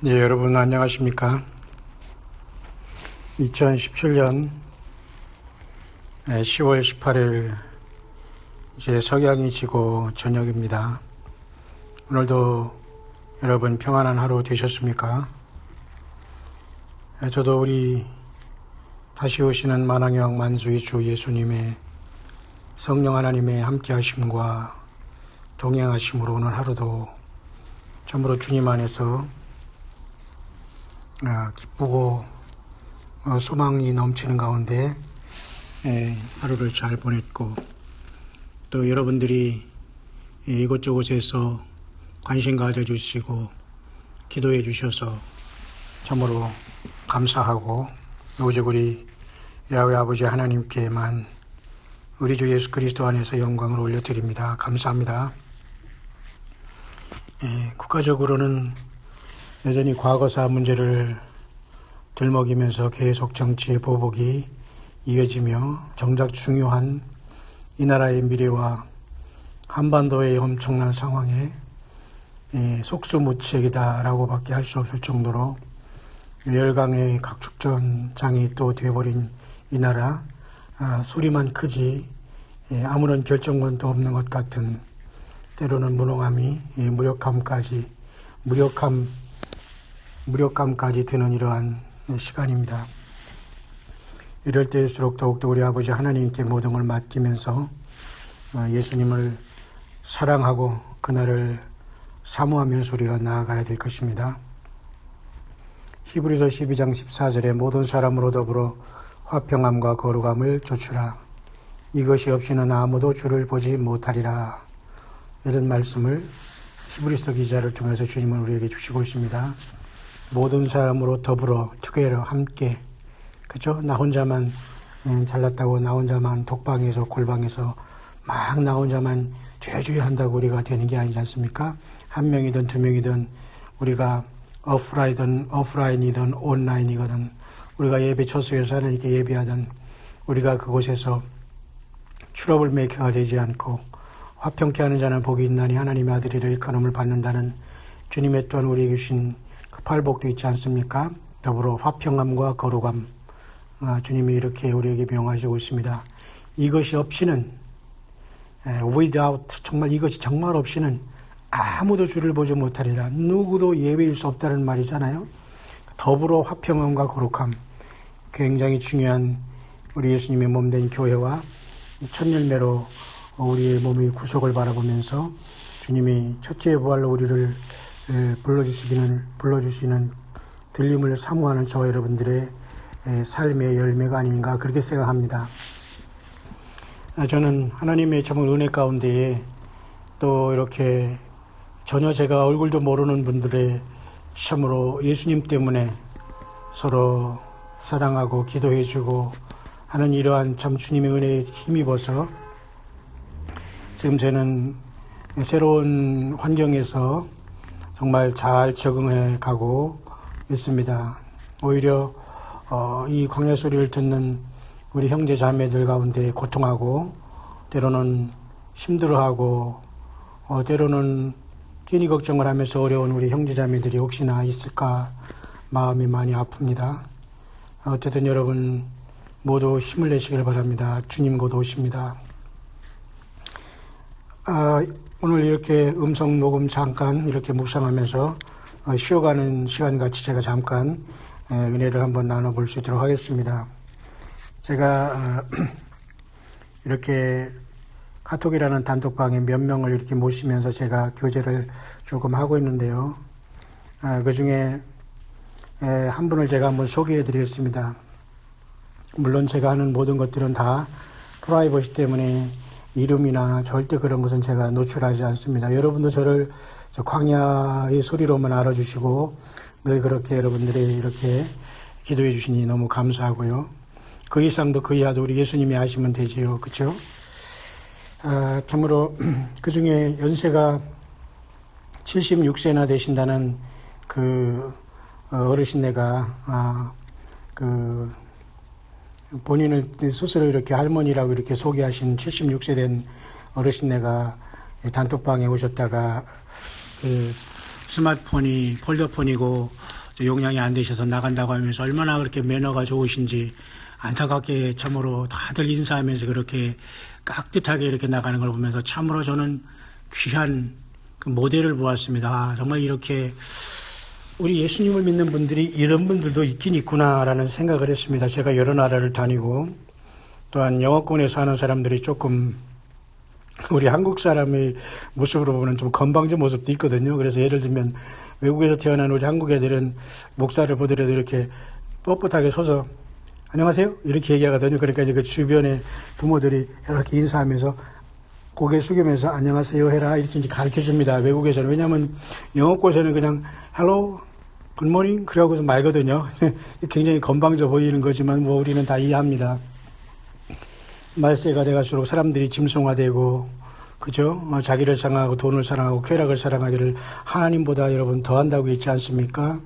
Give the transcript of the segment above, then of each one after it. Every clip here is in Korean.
네, 여러분 안녕하십니까? 2017년 10월 18일 이제 석양이 지고 저녁입니다. 오늘도 여러분 평안한 하루 되셨습니까? 저도 우리 다시 오시는 만왕형 만주의 주 예수님의 성령 하나님의 함께 하심과 동행하심으로 오늘 하루도 참으로 주님 안에서 기쁘고 소망이 넘치는 가운데 하루를 잘 보냈고, 또 여러분들이 이곳저곳에서 관심 가져주시고 기도해 주셔서 참으로 감사하고, 오직 우리 야훼 아버지 하나님께만 우리 주 예수 그리스도 안에서 영광을 올려드립니다. 감사합니다. 국가적으로는 여전히 과거사 문제를 들먹이면서 계속 정치의 보복이 이어지며, 정작 중요한 이 나라의 미래와 한반도의 엄청난 상황에 속수무책이다라고 밖에 할 수 없을 정도로 열강의 각축전장이 또 되어버린 이 나라, 소리만 크지 아무런 결정권도 없는 것 같은, 때로는 무능함이 무력감까지 드는 이러한 시간입니다. 이럴 때일수록 더욱더 우리 아버지 하나님께 모든 걸 맡기면서 예수님을 사랑하고 그날을 사모하면서 우리가 나아가야 될 것입니다. 히브리서 12장 14절에 모든 사람으로 더불어 화평함과 거룩함을 좇으라. 이것이 없이는 아무도 주를 보지 못하리라. 이런 말씀을 히브리서 기자를 통해서 주님은 우리에게 주시고 있습니다. 모든 사람으로 더불어 투게더 함께, 그죠? 나 혼자만 잘났다고, 나 혼자만 독방에서 골방에서 막 나 혼자만 죄죄 한다고 우리가 되는 게 아니지 않습니까? 한 명이든 두 명이든, 우리가 오프라인이든 온라인이거든, 우리가 예배 처소에서 하나님께 예배하든, 우리가 그곳에서 트러블 메이커가 되지 않고 화평케 하는 자는 복이 있나니 하나님의 아들이라 일컬음을 받는다는 주님의 또한 우리에게 주신 그 팔복도 있지 않습니까? 더불어 화평함과 거룩함, 주님이 이렇게 우리에게 명하시고 있습니다. 이것이 없이는, without, 정말 이것이 정말 없이는 아무도 주를 보지 못하리라. 누구도 예외일 수 없다는 말이잖아요. 더불어 화평함과 거룩함, 굉장히 중요한 우리 예수님의 몸된 교회와 첫 열매로 우리의 몸의 구속을 바라보면서 주님이 첫째 부활로 우리를 불러주시는 들림을 사모하는 저와 여러분들의 삶의 열매가 아닌가, 그렇게 생각합니다. 저는 하나님의 정말 은혜 가운데에 또 이렇게 전혀 제가 얼굴도 모르는 분들의 참으로 예수님 때문에 서로 사랑하고 기도해주고 하는 이러한 참 주님의 은혜에 힘입어서 지금 저는 새로운 환경에서 정말 잘 적응해 가고 있습니다. 오히려 이 광야 소리를 듣는 우리 형제 자매들 가운데 고통하고, 때로는 힘들어하고, 때로는 끼니 걱정을 하면서 어려운 우리 형제 자매들이 혹시나 있을까 마음이 많이 아픕니다. 어쨌든 여러분 모두 힘을 내시길 바랍니다. 주님 곧 오십니다. 오늘 이렇게 음성 녹음 잠깐 이렇게 묵상하면서 쉬어가는 시간같이 제가 잠깐 은혜를 한번 나눠볼 수 있도록 하겠습니다. 제가 이렇게 카톡이라는 단톡방에 몇 명을 이렇게 모시면서 제가 교제를 조금 하고 있는데요. 그 중에 한 분을 제가 한번 소개해 드리겠습니다. 물론 제가 하는 모든 것들은 다 프라이버시 때문에 이름이나 절대 그런 것은 제가 노출하지 않습니다. 여러분도 저를 저 광야의 소리로만 알아주시고 늘 그렇게 여러분들이 이렇게 기도해 주시니 너무 감사하고요. 그 이상도 그 이하도 우리 예수님이 하시면 되지요. 그렇죠? 참으로 그 중에 연세가 76세나 되신다는 그 어르신네가 본인을 스스로 이렇게 할머니라고 이렇게 소개하신 76세 된 어르신네가 단톡방에 오셨다가 그 스마트폰이 폴더폰이고 용량이 안 되셔서 나간다고 하면서 얼마나 그렇게 매너가 좋으신지 안타깝게 참으로 다들 인사하면서 그렇게 깍듯하게 이렇게 나가는 걸 보면서 참으로 저는 귀한 그 모델을 보았습니다. 아, 정말 이렇게 우리 예수님을 믿는 분들이 이런 분들도 있긴 있구나라는 생각을 했습니다. 제가 여러 나라를 다니고 또한 영어권에 사는 사람들이 조금 우리 한국 사람의 모습으로 보면 좀 건방진 모습도 있거든요. 그래서 예를 들면 외국에서 태어난 우리 한국 애들은 목사를 보더라도 이렇게 뻣뻣하게 서서 안녕하세요 이렇게 얘기하거든요. 그러니까 이제 그 주변에 부모들이 이렇게 인사하면서 고개 숙이면서 안녕하세요 해라 이렇게 이제 가르쳐 줍니다. 외국에서는. 왜냐하면 영어권에서는 그냥 hello, good morning 그러고서 말거든요. 굉장히 건방져 보이는 거지만 뭐 우리는 다 이해합니다. 말세가 돼갈수록 사람들이 짐승화되고 그죠? 자기를 사랑하고 돈을 사랑하고 쾌락을 사랑하기를 하나님보다 여러분 더 한다고 했지 않습니까?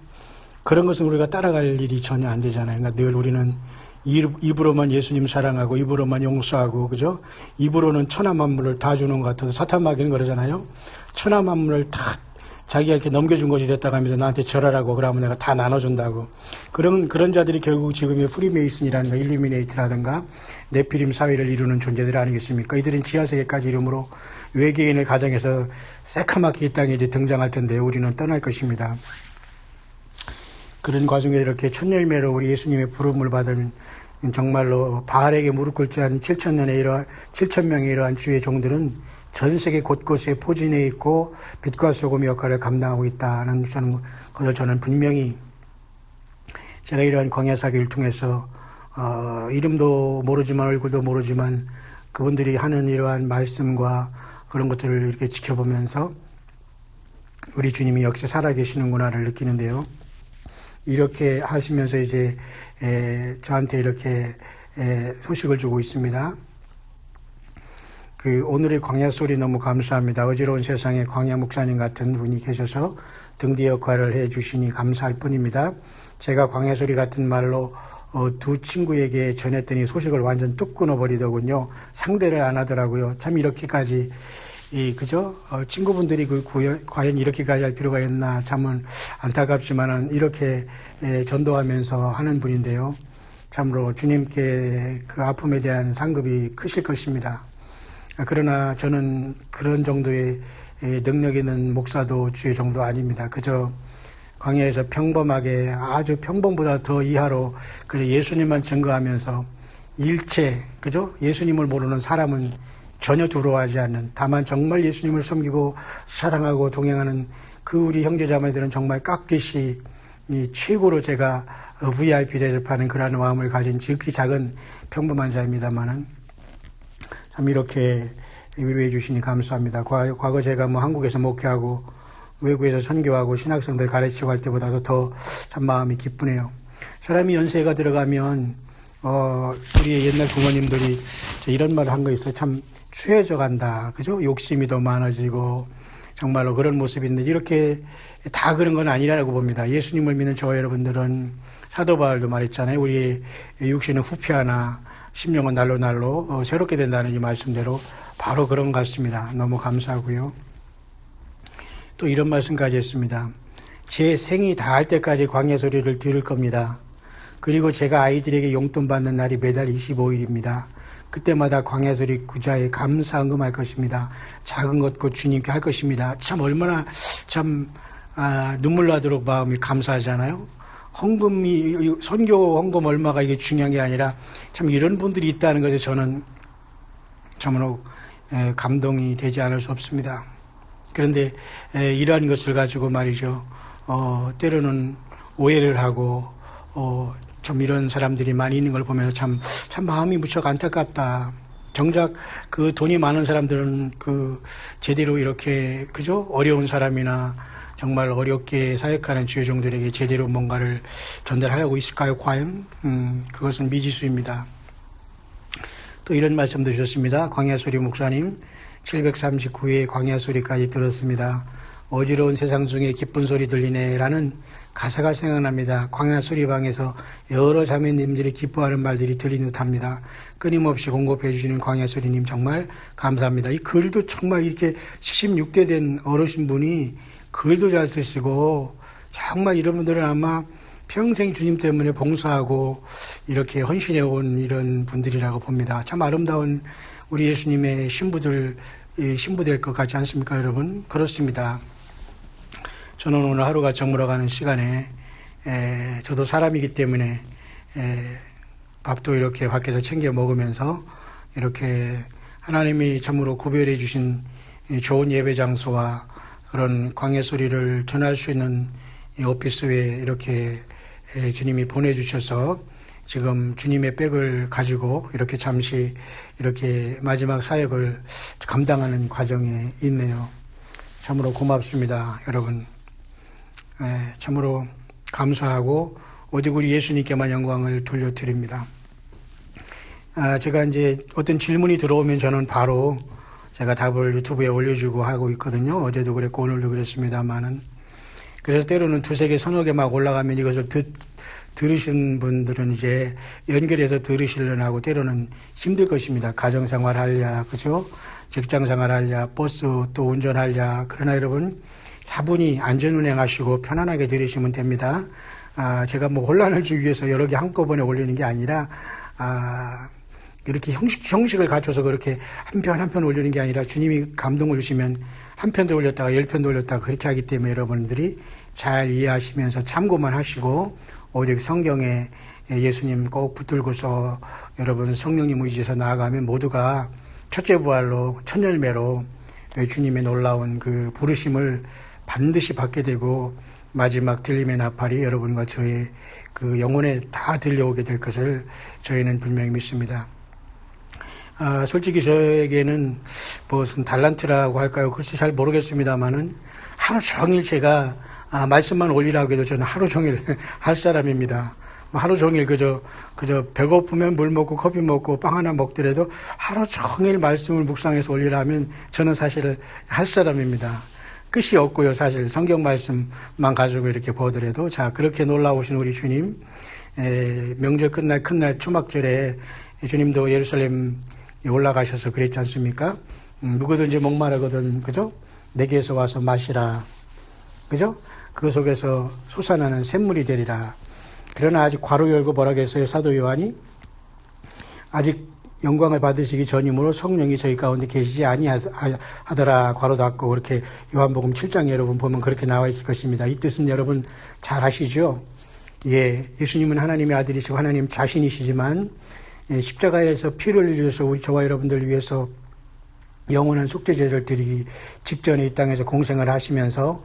그런 것은 우리가 따라갈 일이 전혀 안 되잖아요. 그러니까 늘 우리는 입으로만 예수님 사랑하고 입으로만 용서하고 그죠? 입으로는 천하 만물을 다 주는 것 같아서 사탄마귀는 그러잖아요. 천하 만물을 다 자기가 이렇게 넘겨준 것이 됐다고 하면서 나한테 절하라고 그러면 내가 다 나눠준다고. 그런 자들이 결국 지금의 프리메이슨이라든가 일루미네이트라든가 네피림 사회를 이루는 존재들 아니겠습니까? 이들은 지하세계까지 이름으로 외계인의 가정에서 새카맣게 이 땅에 이제 등장할 텐데 우리는 떠날 것입니다. 그런 과정에 이렇게 천열매로 우리 예수님의 부름을 받은 정말로 바알에게 무릎 꿇지 않은 7,000명의 이러한 주의 종들은 전 세계 곳곳에 포진해 있고 빛과 소금의 역할을 감당하고 있다는 것을 저는 분명히 제가 이러한 광야사기를 통해서 이름도 모르지만 얼굴도 모르지만 그분들이 하는 이러한 말씀과 그런 것들을 이렇게 지켜보면서 우리 주님이 역시 살아계시는구나를 느끼는데요. 이렇게 하시면서 이제 저한테 이렇게 소식을 주고 있습니다. 오늘의 광야 소리 너무 감사합니다. 어지러운 세상에 광야 목사님 같은 분이 계셔서 등뒤 역할을 해주시니 감사할 뿐입니다. 제가 광야 소리 같은 말로 두 친구에게 전했더니 소식을 완전 뚝 끊어버리더군요. 상대를 안 하더라고요. 참 이렇게까지 그죠? 친구분들이 과연 이렇게까지 할 필요가 있나 참은 안타깝지만은 이렇게 전도하면서 하는 분인데요. 참으로 주님께 그 아픔에 대한 상급이 크실 것입니다. 그러나 저는 그런 정도의 능력 있는 목사도 주의 정도 아닙니다. 그저 광야에서 평범하게 아주 평범보다 더 이하로 그저 예수님만 증거하면서 일체 그죠? 예수님을 모르는 사람은 전혀 두려워하지 않는 다만 정말 예수님을 섬기고 사랑하고 동행하는 그 우리 형제자매들은 정말 깍듯이 최고로 제가 VIP 대접하는 그러한 마음을 가진 지극히 작은 평범한 자입니다만은 참 이렇게 위로해 주시니 감사합니다. 과거 제가 한국에서 목회하고 외국에서 선교하고 신학생들 가르치고 할 때보다도 더 참 마음이 기쁘네요. 사람이 연세가 들어가면 우리의 옛날 부모님들이 이런 말을 한 거 있어요. 참 추해져 간다. 그죠? 욕심이 더 많아지고 정말로 그런 모습인데 이렇게 다 그런 건 아니라고 봅니다. 예수님을 믿는 저와 여러분들은 사도 바울도 말했잖아요. 우리의 육신은 후패하나 심령은 날로 새롭게 된다는 이 말씀대로 바로 그런 것 같습니다. 너무 감사하고요. 또 이런 말씀까지 했습니다. 제 생이 다할 때까지 광야 소리를 들을 겁니다. 그리고 제가 아이들에게 용돈 받는 날이 매달 25일입니다. 그때마다 광야 소리 구좌에 감사 헌금할 것입니다. 작은 것고 주님께 할 것입니다. 참 얼마나 참 눈물 나도록 마음이 감사하잖아요. 헌금이 선교 헌금 얼마가 이게 중요한 게 아니라 참 이런 분들이 있다는 것에 저는 참으로 감동이 되지 않을 수 없습니다. 그런데 이러한 것을 가지고 말이죠. 때로는 오해를 하고 좀 이런 사람들이 많이 있는 걸 보면서 참 마음이 무척 안타깝다. 정작 그 돈이 많은 사람들은 제대로 이렇게 그죠? 어려운 사람이나 정말 어렵게 사역하는 주의 종들에게 제대로 뭔가를 전달하고 있을까요? 과연? 그것은 미지수입니다. 또 이런 말씀도 주셨습니다. 광야소리 목사님 739회 광야소리까지 들었습니다. 어지러운 세상 중에 기쁜 소리 들리네 라는 가사가 생각납니다. 광야소리방에서 여러 자매님들이 기뻐하는 말들이 들리는 듯합니다. 끊임없이 공급해 주시는 광야소리님 정말 감사합니다. 이 글도 정말 이렇게 76대 된 어르신분이 글도 잘 쓰시고 정말 이런 분들은 아마 평생 주님 때문에 봉사하고 이렇게 헌신해 온 이런 분들이라고 봅니다. 참 아름다운 우리 예수님의 신부될 것 같지 않습니까, 여러분? 그렇습니다. 저는 오늘 하루가 저물어가는 시간에 저도 사람이기 때문에 밥도 이렇게 밖에서 챙겨 먹으면서 이렇게 하나님이 참으로 구별해 주신 좋은 예배 장소와 그런 광야 소리를 전할 수 있는 이 오피스에 이렇게 주님이 보내주셔서 지금 주님의 백을 가지고 이렇게 잠시 이렇게 마지막 사역을 감당하는 과정에 있네요. 참으로 고맙습니다, 여러분. 참으로 감사하고 오직 우리 예수님께만 영광을 돌려드립니다. 제가 이제 어떤 질문이 들어오면 저는 바로 제가 답을 유튜브에 올려주고 하고 있거든요. 어제도 그랬고 오늘도 그랬습니다만은. 그래서 때로는 두세 개, 서너 개 막 올라가면 이것을 들으신 분들은 이제 연결해서 들으시려나 하고 때로는 힘들 것입니다. 가정생활 하랴, 그죠? 직장생활 하랴, 버스 또 운전하랴. 그러나 여러분, 차분히 안전운행하시고 편안하게 들으시면 됩니다. 제가 뭐 혼란을 주기 위해서 여러 개 한꺼번에 올리는 게 아니라, 이렇게 형식을 갖춰서 그렇게 한 편 한 편 올리는 게 아니라 주님이 감동을 주시면 한 편도 올렸다가 10편도 올렸다가 그렇게 하기 때문에 여러분들이 잘 이해하시면서 참고만 하시고 오직 성경에 예수님 꼭 붙들고서 여러분 성령님 의지해서 나아가면 모두가 첫째 부활로 첫 열매로 주님의 놀라운 그 부르심을 반드시 받게 되고 마지막 들림의 나팔이 여러분과 저의 그 영혼에 다 들려오게 될 것을 저희는 분명히 믿습니다. 솔직히 저에게는 무슨 달란트라고 할까요? 글쎄 잘 모르겠습니다만은 하루 종일 제가 말씀만 올리라고 해도 저는 하루 종일 할 사람입니다. 하루 종일 그저 배고프면 물 먹고 커피 먹고 빵 하나 먹더라도 하루 종일 말씀을 묵상해서 올리라면 저는 사실 할 사람입니다. 끝이 없고요. 사실 성경 말씀만 가지고 이렇게 보더라도 자 그렇게 놀라우신 우리 주님 명절 끝날 큰날 초막절에 주님도 예루살렘 올라가셔서 그랬지 않습니까? 누구든지 목마르거든, 그죠? 내게서 와서 마시라, 그죠? 그 속에서 솟아나는 샘물이 되리라. 그러나 아직 괄호 열고 뭐라고 했어요? 사도 요한이 아직 영광을 받으시기 전이므로 성령이 저희 가운데 계시지 아니하더라. 괄호 닫고 그렇게 요한복음 7장 여러분 보면 그렇게 나와 있을 것입니다. 이 뜻은 여러분 잘 아시죠? 예, 예수님은 하나님의 아들이시고 하나님 자신이시지만 십자가에서 피를 흘려서 우리 저와 여러분들 위해서 영원한 속죄제를 드리기 직전에 이 땅에서 공생을 하시면서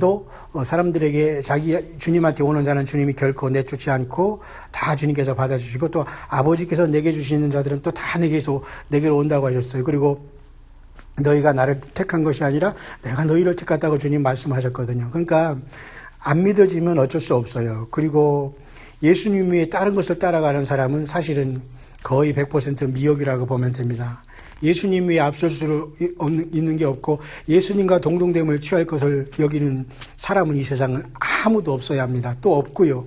또 사람들에게 자기 주님한테 오는 자는 주님이 결코 내쫓지 않고 다 주님께서 받아주시고 또 아버지께서 내게 주시는 자들은 또 다 내게로 온다고 하셨어요. 그리고 너희가 나를 택한 것이 아니라 내가 너희를 택했다고 주님 말씀하셨거든요. 그러니까 안 믿어지면 어쩔 수 없어요. 그리고 예수님이 다른 것을 따라가는 사람은 사실은 거의 100% 미혹이라고 보면 됩니다. 예수님 위에 앞설 수 있는 게 없고 예수님과 동등됨을 취할 것을 여기는 사람은 이 세상은 아무도 없어야 합니다. 또 없고요.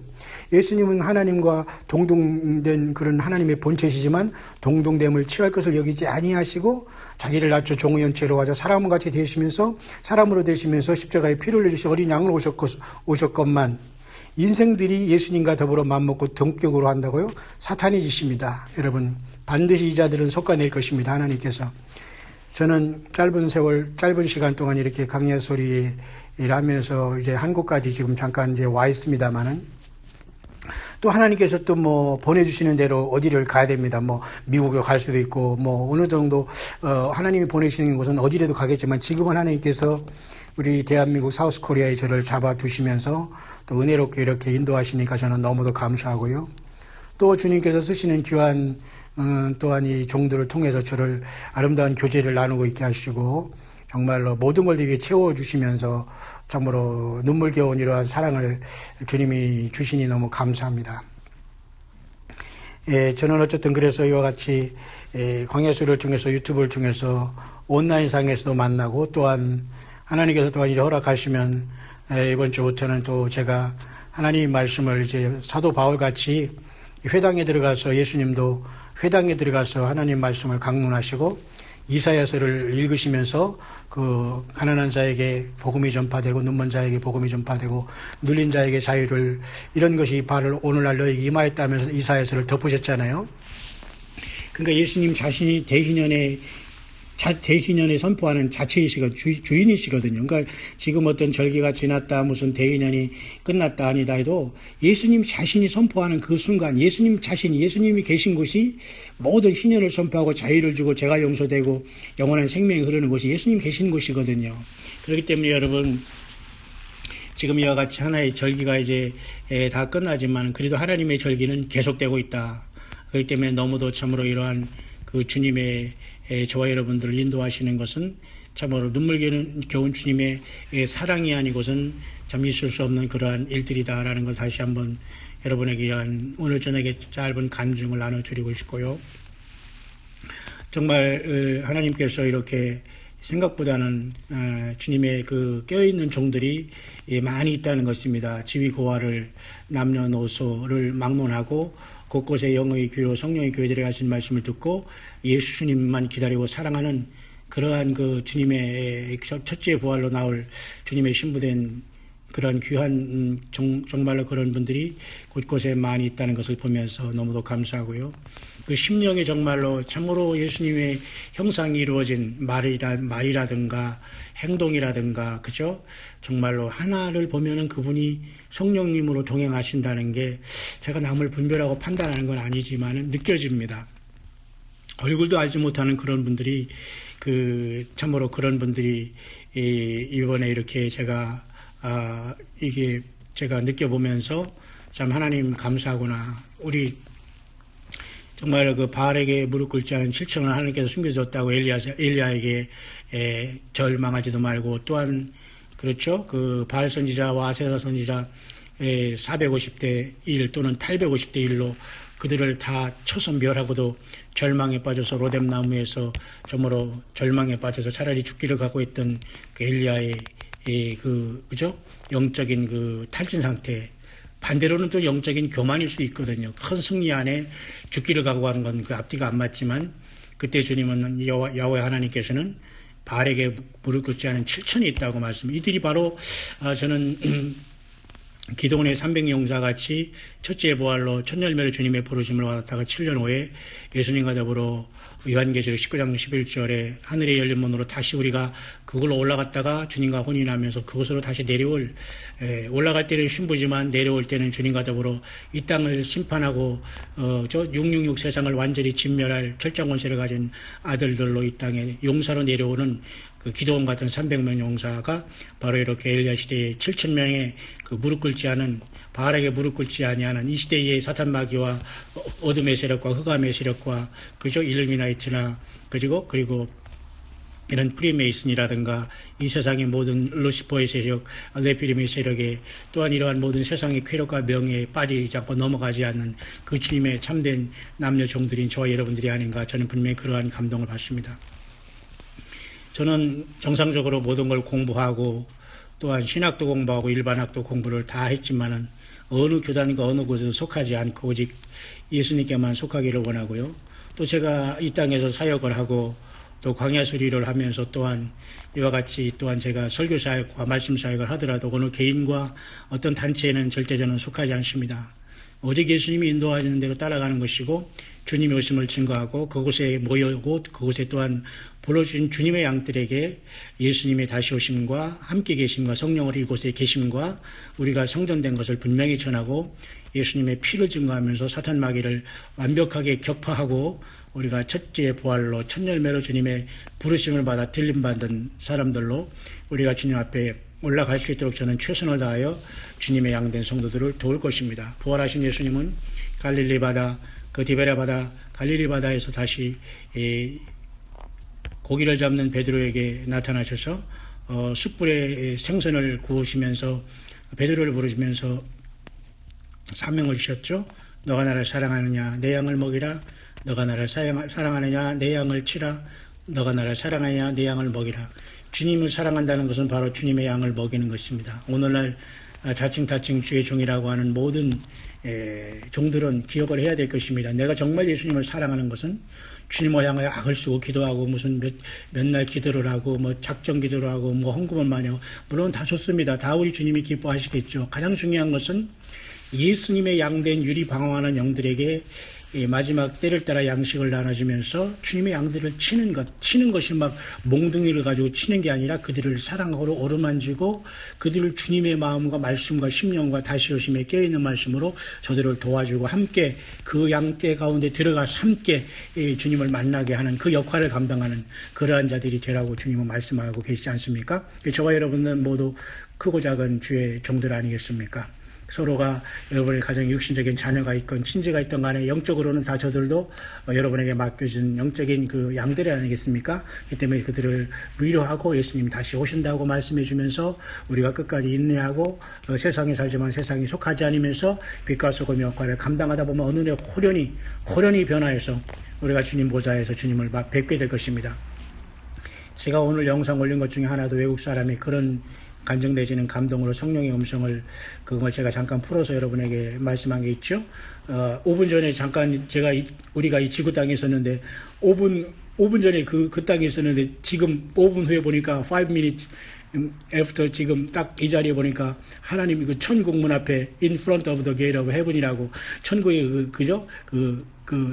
예수님은 하나님과 동등된 그런 하나님의 본체시지만 동등됨을 취할 것을 여기지 아니하시고 자기를 낮춰 종의 형체로 하자 사람과 같이 되시면서 사람으로 되시면서 십자가에 피를 흘리시 어린 양으로 오셨건만 인생들이 예수님과 더불어 맘먹고 동격으로 한다고요? 사탄의 짓입니다. 여러분 반드시 이 자들은 솎아낼 것입니다. 하나님께서. 저는 짧은 시간 동안 이렇게 강야 소리를 하면서 이제 한국까지 지금 잠깐 이제 와 있습니다만은 또 하나님께서 또 뭐 보내주시는 대로 어디를 가야 됩니다. 뭐 미국에 갈 수도 있고 뭐 어느 정도 하나님이 보내시는 곳은 어디라도 가겠지만 지금은 하나님께서 우리 대한민국 사우스 코리아에 저를 잡아두시면서 또 은혜롭게 이렇게 인도하시니까 저는 너무도 감사하고요. 또 주님께서 쓰시는 귀한 또한 이 종들을 통해서 저를 아름다운 교제를 나누고 있게 하시고 정말로 모든 걸 이렇게 채워주시면서 참으로 눈물겨운 이러한 사랑을 주님이 주시니 너무 감사합니다. 저는 어쨌든 그래서 이와 같이 광야소리를 통해서 유튜브를 통해서 온라인상에서도 만나고 또한 하나님께서 또한 이제 허락하시면 이번 주부터는 또 제가 하나님 말씀을 이제 사도 바울같이 회당에 들어가서 예수님도 회당에 들어가서 하나님 말씀을 강론하시고 이사야서를 읽으시면서 그 가난한 자에게 복음이 전파되고 눈먼 자에게 복음이 전파되고 눌린 자에게 자유를, 이런 것이 바로 오늘날 너에게 임하였다면서 이사야서를 덮으셨잖아요. 그러니까 예수님 자신이 대희년에 선포하는 자체이시고 주인이시거든요. 그러니까 지금 어떤 절기가 지났다, 무슨 대희년이 끝났다 아니다 해도 예수님 자신이 선포하는 그 순간, 예수님이 계신 곳이 모든 희년을 선포하고 자유를 주고 죄가 용서되고 영원한 생명이 흐르는 곳이 예수님 계신 곳이거든요. 그렇기 때문에 여러분, 지금 이와 같이 하나의 절기가 이제 다 끝나지만 그래도 하나님의 절기는 계속되고 있다. 그렇기 때문에 너무도 참으로 이러한 그 주님의 저와 여러분들을 인도하시는 것은 참으로 눈물겨운 주님의 사랑이 아니고선 참 있을 수 없는 그러한 일들이다라는 걸 다시 한번 여러분에게 이러한 오늘 저녁에 짧은 간증을 나눠드리고 싶고요. 정말 하나님께서 이렇게 생각보다는 주님의 그 깨어있는 종들이 많이 있다는 것입니다. 지위고하를 남녀노소를 막론하고 곳곳에 영의 귀로 성령의 교회들에 하신 말씀을 듣고 예수님만 기다리고 사랑하는 그러한 그 주님의 첫째 부활로 나올 주님의 신부된 그런 귀한 정말로 그런 분들이 곳곳에 많이 있다는 것을 보면서 너무도 감사하고요. 그 심령에 정말로 참으로 예수님의 형상이 이루어진 말이라든가 행동이라든가, 그죠? 정말로 하나를 보면은 그분이 성령님으로 동행하신다는 게 제가 남을 분별하고 판단하는 건 아니지만은 느껴집니다. 얼굴도 알지 못하는 그런 분들이 참으로 그런 분들이 이번에 이렇게 제가 이게 제가 느껴보면서 참 하나님 감사하구나. 우리 정말 그 바알에게 무릎 꿇지 않은 7천을 하나님께서 숨겨줬다고 엘리야에게 절망하지도 말고, 또한 그렇죠. 그 바알 선지자와 아세라 선지자 450대 1 또는 850대 1로 그들을 다 쳐서 멸하고도 절망에 빠져서 로뎀나무에서 정말로 절망에 빠져서 차라리 죽기를 갖고 있던 그 엘리야의 그죠? 영적인 그 탈진 상태. 반대로는 또 영적인 교만일 수 있거든요. 큰 승리 안에 죽기를 각오하는 건 그 앞뒤가 안 맞지만, 그때 주님은 야훼 하나님께서는 바알에게 무릎 꿇지 않은 7천이 있다고 말씀. 이들이 바로 저는 기도원의 300용사 같이 첫째 부활로 첫 열매로 주님의 부르심을 받았다가 7년 후에 예수님과 더불어 요한계시록 19장 11절에 하늘의 열린 문으로 다시 우리가 그걸로 올라갔다가 주님과 혼인하면서 그곳으로 다시 내려올, 올라갈 때는 신부지만 내려올 때는 주님과 더불어 이 땅을 심판하고 저 666 세상을 완전히 진멸할 철장 권세를 가진 아들들로 이 땅에 용사로 내려오는 그 기도원 같은 300명 용사가 바로 이렇게 엘리야 시대에 7,000명의 그 무릎 꿇지 않은, 바알에게 무릎 꿇지 아니하는 이 시대의 사탄 마귀와 어둠의 세력과 흑암의 세력과 그죠, 일루미나이트나 그리고 이런 프리메이슨이라든가 이 세상의 모든 루시퍼의 세력, 네피림의 세력에, 또한 이러한 모든 세상의 쾌락과 명예에 빠지지 않고 넘어가지 않는 그 주님의 참된 남녀 종들인 저와 여러분들이 아닌가, 저는 분명히 그러한 감동을 받습니다. 저는 정상적으로 모든 걸 공부하고 또한 신학도 공부하고 일반학도 공부를 다 했지만은 어느 교단과 어느 곳에도 속하지 않고 오직 예수님께만 속하기를 원하고요. 또 제가 이 땅에서 사역을 하고 또 광야 수리를 하면서 또한 이와 같이 또한 제가 설교 사역과 말씀 사역을 하더라도 어느 개인과 어떤 단체에는 절대 저는 속하지 않습니다. 오직 예수님이 인도하시는 대로 따라가는 것이고 주님의 오심을 증거하고 그곳에 모여고 그곳에 또한 불러주신 주님의 양들에게 예수님의 다시 오심과 함께 계심과 성령으로 이곳에 계심과 우리가 성전된 것을 분명히 전하고 예수님의 피를 증거하면서 사탄 마귀를 완벽하게 격파하고 우리가 첫째 부활로 첫 열매로 주님의 부르심을 받아 들림받은 사람들로 우리가 주님 앞에 올라갈 수 있도록 저는 최선을 다하여 주님의 양된 성도들을 도울 것입니다. 부활하신 예수님은 갈릴리 바다, 그 디베랴 바다, 갈릴리 바다에서 다시 고기를 잡는 베드로에게 나타나셔서 숯불에 생선을 구우시면서 베드로를 부르시면서 사명을 주셨죠. 너가 나를 사랑하느냐 내 양을 먹이라. 너가 나를 사랑하느냐 내 양을 치라. 너가 나를 사랑하느냐 내 양을 먹이라. 주님을 사랑한다는 것은 바로 주님의 양을 먹이는 것입니다. 오늘날 자칭 타칭 주의 종이라고 하는 모든 종들은 기억을 해야 될 것입니다. 내가 정말 예수님을 사랑하는 것은 주님을 향하여 악을 쓰고 기도하고 무슨 몇날 기도를 하고 뭐 작정 기도를 하고 뭐 헌금을 많이 하고 물론 다 좋습니다. 다 우리 주님이 기뻐하시겠죠. 가장 중요한 것은 예수님의 양된 유리 방황하는 영들에게 마지막 때를 따라 양식을 나눠주면서 주님의 양들을 치는 것이 막 몽둥이를 가지고 치는 게 아니라 그들을 사랑으로 어루만지고 그들을 주님의 마음과 말씀과 심령과 다시 오심에 깨어있는 말씀으로 저들을 도와주고 함께 그 양떼 가운데 들어가서 함께 주님을 만나게 하는 그 역할을 감당하는 그러한 자들이 되라고 주님은 말씀하고 계시지 않습니까? 저와 여러분은 모두 크고 작은 주의 종들 아니겠습니까? 서로가 여러분의 가정에 육신적인 자녀가 있건 친지가 있던 간에 영적으로는 다 저들도 여러분에게 맡겨진 영적인 그 양들이 아니겠습니까? 그 때문에 그들을 위로하고 예수님이 다시 오신다고 말씀해 주면서 우리가 끝까지 인내하고 세상에 살지만 세상에 속하지 않으면서 빛과 소금의 역할을 감당하다 보면 어느 날 호련히 변화해서 우리가 주님 보좌에서 주님을 뵙게 될 것입니다. 제가 오늘 영상 올린 것 중에 하나도 외국 사람이 그런 간증되지는 감동으로 성령의 음성을 그걸 제가 잠깐 풀어서 여러분에게 말씀한 게 있죠. 5분 전에 잠깐 우리가 이 지구 땅에 있었는데 5분 전에 그 땅에 있었는데 지금 5분 후에 보니까 5 minutes after 지금 딱 이 자리에 보니까 하나님이 그 천국 문 앞에 in front of the gate of heaven이라고 천국의 그죠? 그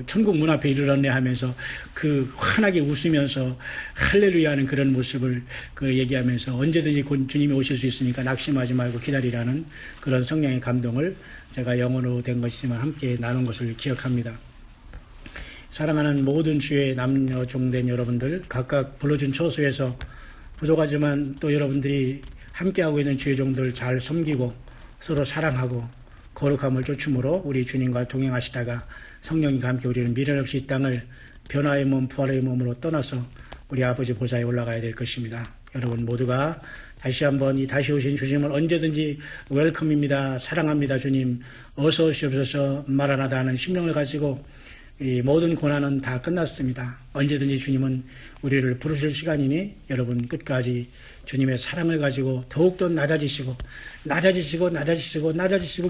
천국 문 앞에 이르렀네 하면서 그 환하게 웃으면서 할렐루야 하는 그런 모습을 얘기하면서 언제든지 곧 주님이 오실 수 있으니까 낙심하지 말고 기다리라는 그런 성령의 감동을 제가 영어로 된 것이지만 함께 나눈 것을 기억합니다. 사랑하는 모든 주의 남녀 종된 여러분들 각각 불러준 처소에서 부족하지만 또 여러분들이 함께하고 있는 주의 종들 잘 섬기고 서로 사랑하고 거룩함을 쫓음으로 우리 주님과 동행하시다가 성령님과 함께 우리는 미련 없이 이 땅을 변화의 몸, 부활의 몸으로 떠나서 우리 아버지 보좌에 올라가야 될 것입니다. 여러분 모두가 다시 한번 이 다시 오신 주님을 언제든지 웰컴입니다. 사랑합니다. 주님 어서 오시옵소서 마라나다 하는 심령을 가지고 이 모든 고난은 다 끝났습니다. 언제든지 주님은 우리를 부르실 시간이니 여러분 끝까지 주님의 사랑을 가지고 더욱더 낮아지시고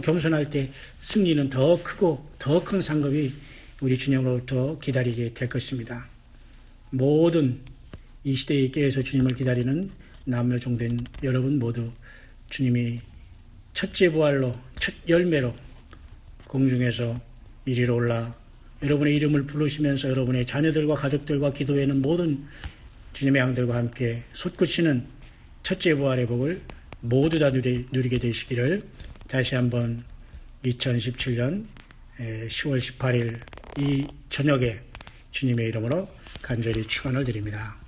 겸손할 때 승리는 더 크고 더 큰 상급이 우리 주님으로부터 기다리게 될 것입니다. 모든 이 시대의 깨에서 주님을 기다리는 남녀 종된 여러분 모두 주님이 첫째 부활로 첫 열매로 공중에서 이리로 올라 여러분의 이름을 부르시면서 여러분의 자녀들과 가족들과 기도하는 모든 주님의 양들과 함께 솟구치는 첫째 부활의 복을 모두 다 누리게 되시기를 다시 한번 2017년 10월 18일 이 저녁에 주님의 이름으로 간절히 축원을 드립니다.